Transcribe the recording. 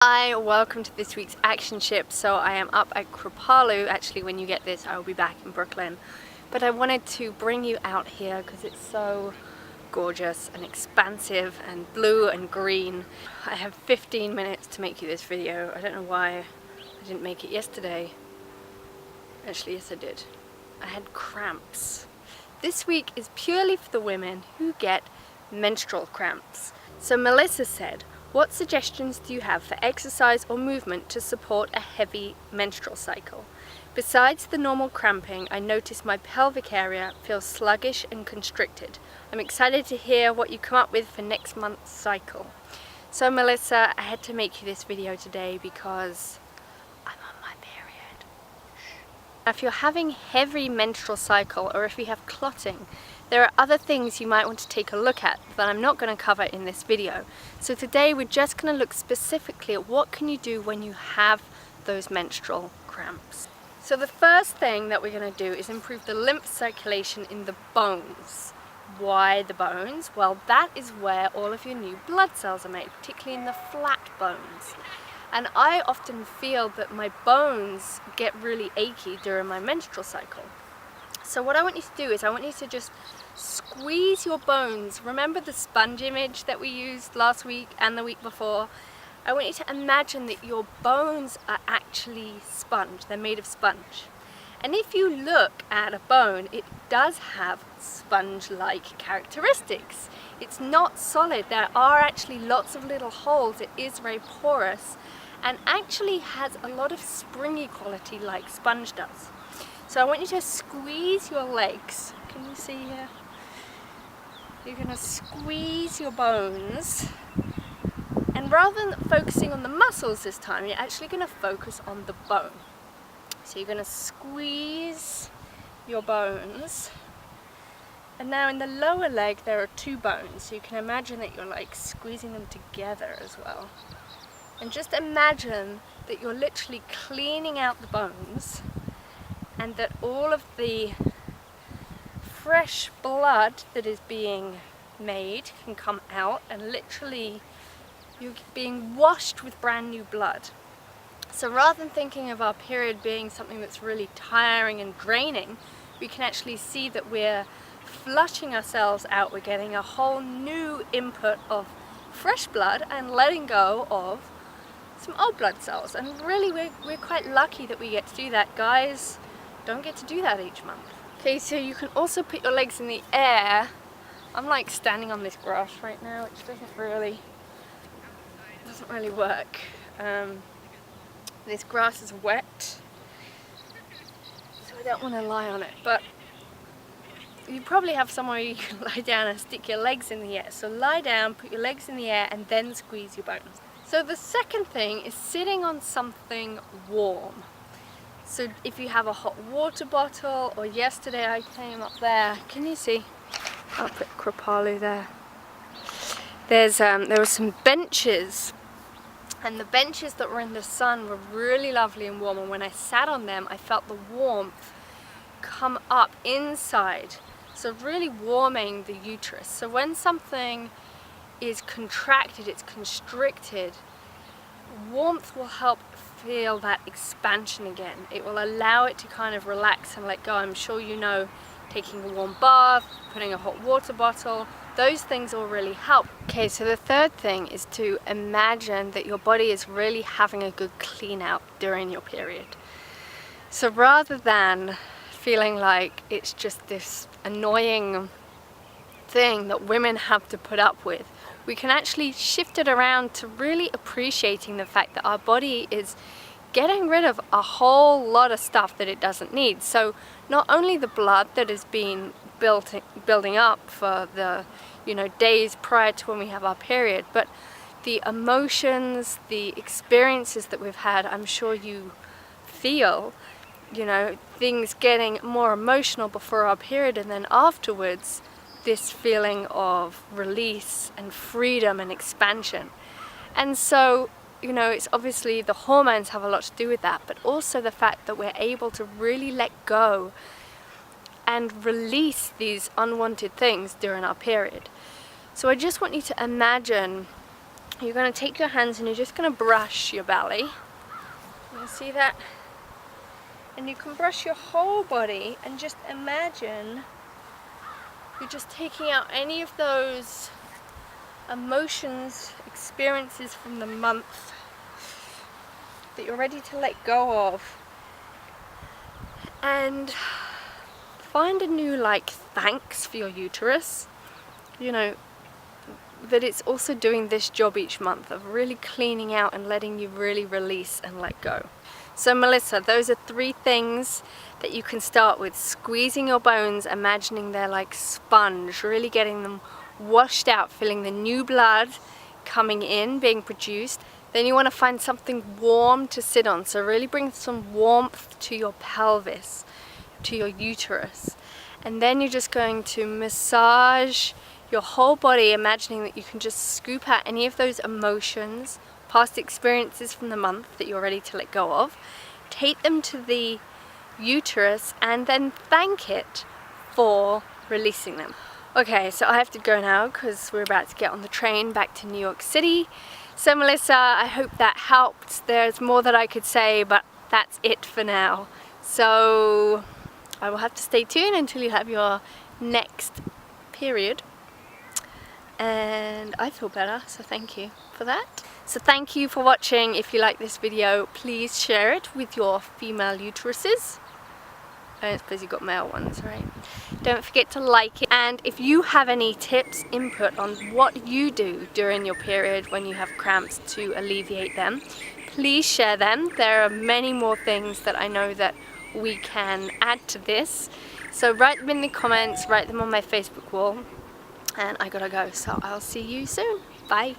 Hi, welcome to this week's action ship. So I am up at Kripalu. Actually, when you get this, I will be back in Brooklyn. But I wanted to bring you out here because it's so gorgeous and expansive and blue and green. I have 15 minutes to make you this video. I don't know why I didn't make it yesterday. Actually, yes I did. I had cramps. This week is purely for the women who get menstrual cramps. So Melissa said, what suggestions do you have for exercise or movement to support a heavy menstrual cycle? Besides the normal cramping, I notice my pelvic area feels sluggish and constricted. I'm excited to hear what you come up with for next month's cycle. So Melissa, I had to make you this video today because I'm on my period. If you're having heavy menstrual cycle or if you have clotting, there are other things you might want to take a look at that I'm not going to cover in this video. So today we're just going to look specifically at what can you do when you have those menstrual cramps. So the first thing that we're going to do is improve the lymph circulation in the bones. Why the bones? Well, that is where all of your new blood cells are made, particularly in the flat bones. And I often feel that my bones get really achy during my menstrual cycle. So what I want you to do is I want you to just squeeze your bones. Remember the sponge image that we used last week and the week before? I want you to imagine that your bones are actually sponge. They're made of sponge. And if you look at a bone, it does have sponge-like characteristics. It's not solid. There are actually lots of little holes. It is very porous and actually has a lot of springy quality like sponge does. So I want you to squeeze your legs. Can you see here? You're going to squeeze your bones. And rather than focusing on the muscles this time, you're actually going to focus on the bone. So you're going to squeeze your bones. And now in the lower leg there are two bones. So you can imagine that you're like squeezing them together as well. And just imagine that you're literally cleaning out the bones, and that all of the fresh blood that is being made can come out, and literally you're being washed with brand new blood. So rather than thinking of our period being something that's really tiring and draining, we can actually see that we're flushing ourselves out. We're getting a whole new input of fresh blood and letting go of some old blood cells. And really we're quite lucky that we get to do that. Guys don't get to do that each month. Okay, so you can also put your legs in the air. I'm like standing on this grass right now, which doesn't really work. This grass is wet, so I don't want to lie on it, but you probably have somewhere you can lie down and stick your legs in the air. So lie down, put your legs in the air, and then squeeze your bones. So the second thing is sitting on something warm. So if you have a hot water bottle, or yesterday I came up there, can you see? Up at Kripalu there. There were some benches, and the benches that were in the sun were really lovely and warm, and when I sat on them I felt the warmth come up inside. So really warming the uterus. So when something is contracted, it's constricted, warmth will help feel that expansion again. It will allow it to kind of relax and let go. I'm sure you know, taking a warm bath, putting a hot water bottle, those things all really help. Okay, so the third thing is to imagine that your body is really having a good clean out during your period. So rather than feeling like it's just this annoying thing that women have to put up with, we can actually shift it around to really appreciating the fact that our body is getting rid of a whole lot of stuff that it doesn't need. So not only the blood that has been building up for the days prior to when we have our period, but the emotions, the experiences that we've had. I'm sure you feel things getting more emotional before our period, and then afterwards this feeling of release and freedom and expansion. And so it's obviously the hormones have a lot to do with that, but also the fact that we're able to really let go and release these unwanted things during our period. So I just want you to imagine you're going to take your hands and you're just going to brush your belly. You see that? And you can brush your whole body and just imagine you're just taking out any of those emotions, experiences from the month that you're ready to let go of. And find a new thanks for your uterus. You know, that it's also doing this job each month of really cleaning out and letting you really release and let go. So Melissa, those are 3 things that you can start with. Squeezing your bones, imagining they're like sponge, really getting them washed out, feeling the new blood coming in, being produced. Then you want to find something warm to sit on. So really bring some warmth to your pelvis, to your uterus. And then you're just going to massage your whole body, imagining that you can just scoop out any of those emotions, past experiences from the month that you're ready to let go of, take them to the uterus, and then thank it for releasing them. Okay, so I have to go now because we're about to get on the train back to New York City. So Melissa, I hope that helped. There's more that I could say, but that's it for now. So I will have to stay tuned until you have your next period. And I feel better, so thank you for that. So thank you for watching. If you like this video, please share it with your female uteruses. I don't suppose you've got male ones, right? Don't forget to like it. And if you have any tips, input on what you do during your period when you have cramps to alleviate them, please share them. There are many more things that I know that we can add to this. So write them in the comments, write them on my Facebook wall. And I gotta go, so I'll see you soon. Bye.